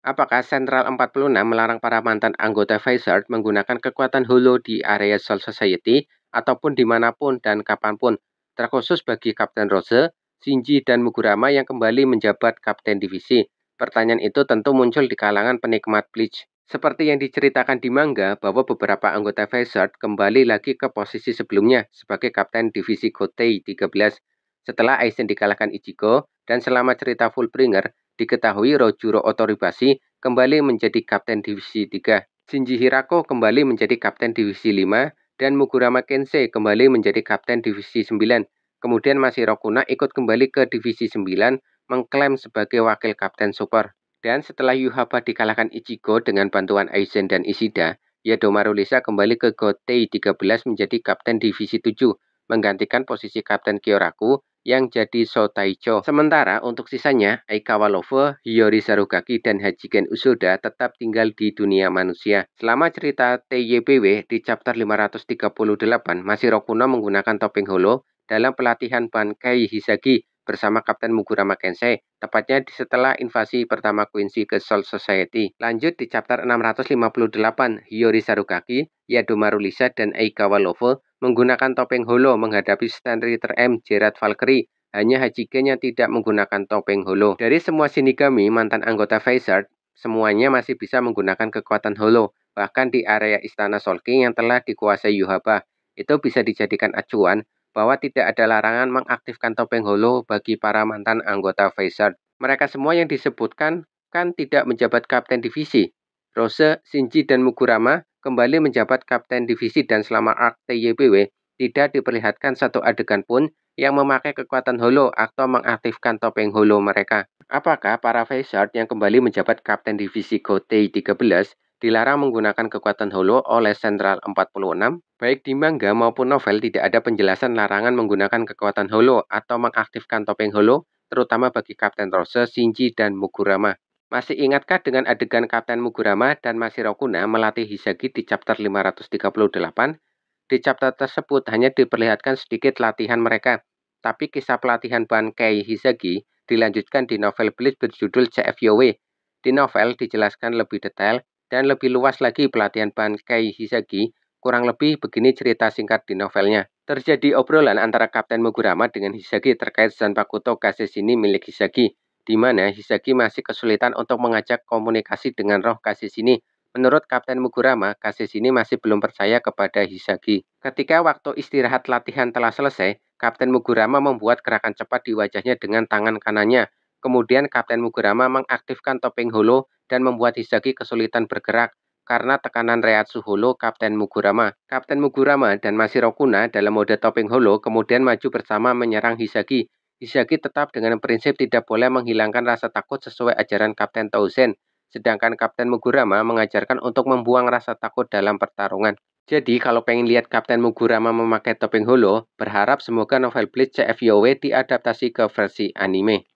Apakah Central 46 melarang para mantan anggota Vizard menggunakan kekuatan holo di area Soul Society ataupun dimanapun dan kapanpun, terkhusus bagi Kapten Rose, Shinji, dan Mugurama yang kembali menjabat Kapten Divisi? Pertanyaan itu tentu muncul di kalangan penikmat Bleach. Seperti yang diceritakan di manga bahwa beberapa anggota Vizard kembali lagi ke posisi sebelumnya sebagai Kapten Divisi Gotei 13 setelah Aizen dikalahkan Ichigo, dan selama cerita Fullbringer diketahui Rojuro Otoribashi kembali menjadi Kapten Divisi 3. Shinji Hirako kembali menjadi Kapten Divisi 5 dan Mugurama Kensei kembali menjadi Kapten Divisi 9. Kemudian Mashiro Kuna ikut kembali ke Divisi 9 mengklaim sebagai Wakil Kapten Super. Dan setelah Yhwach dikalahkan Ichigo dengan bantuan Aizen dan Ishida, Yadomaru Lisa kembali ke Gotei 13 menjadi Kapten Divisi 7, menggantikan posisi Kapten Kyoraku yang jadi Shotaicho. Sementara untuk sisanya, Aikawa Love, Hiyori Sarugaki, dan Hachigen Usoda tetap tinggal di dunia manusia. Selama cerita TYPW di chapter 538, Mashiro Kuno menggunakan topeng holo dalam pelatihan Bankai Hisagi bersama Kapten Mugurama Kensei, tepatnya setelah invasi pertama Quincy ke Soul Society. Lanjut di chapter 658, Hiyori Sarugaki, Yadomaru Lisa, dan Aikawa Love menggunakan topeng holo menghadapi Stand Rider M Gerard Valkyrie. Hanya Hachigen yang tidak menggunakan topeng holo. Dari semua Shinigami mantan anggota Vizard, semuanya masih bisa menggunakan kekuatan holo. Bahkan di area Istana Soul King yang telah dikuasai Yhwach, itu bisa dijadikan acuan bahwa tidak ada larangan mengaktifkan topeng holo bagi para mantan anggota Vizard. Mereka semua yang disebutkan kan tidak menjabat Kapten Divisi. Rose, Shinji, dan Mugurama kembali menjabat Kapten Divisi dan selama arc TYPW tidak diperlihatkan satu adegan pun yang memakai kekuatan holo atau mengaktifkan topeng holo mereka. Apakah para Vizard yang kembali menjabat Kapten Divisi Gotei 13 dilarang menggunakan kekuatan holo oleh Central 46? Baik di manga maupun novel tidak ada penjelasan larangan menggunakan kekuatan holo atau mengaktifkan topeng holo, terutama bagi Kapten Rose, Shinji, dan Mugurama. Masih ingatkah dengan adegan Kapten Mugurama dan Mashiro Kuna melatih Hisagi di chapter 538? Di chapter tersebut hanya diperlihatkan sedikit latihan mereka, tapi kisah pelatihan Bankai Hisagi dilanjutkan di novel Bleach berjudul CFYOW. Di novel dijelaskan lebih detail dan lebih luas lagi pelatihan Bankai Hisagi. Kurang lebih begini cerita singkat di novelnya. Terjadi obrolan antara Kapten Mugurama dengan Hisagi terkait Zanpakuto Kaseshini milik Hisagi, di mana Hisagi masih kesulitan untuk mengajak komunikasi dengan roh Kaseshini. Menurut Kapten Mugurama, Kaseshini masih belum percaya kepada Hisagi. Ketika waktu istirahat latihan telah selesai, Kapten Mugurama membuat gerakan cepat di wajahnya dengan tangan kanannya. Kemudian Kapten Mugurama mengaktifkan topeng holo dan membuat Hisagi kesulitan bergerak karena tekanan Reiatsu Holo Kapten Mugurama. Kapten Mugurama dan Mashiro Kuna dalam mode topeng holo kemudian maju bersama menyerang Hisagi. Hisagi tetap dengan prinsip tidak boleh menghilangkan rasa takut sesuai ajaran Kapten Touzen, sedangkan Kapten Mugurama mengajarkan untuk membuang rasa takut dalam pertarungan. Jadi kalau pengen lihat Kapten Mugurama memakai topeng holo, berharap semoga novel Bleach CFYOW diadaptasi ke versi anime.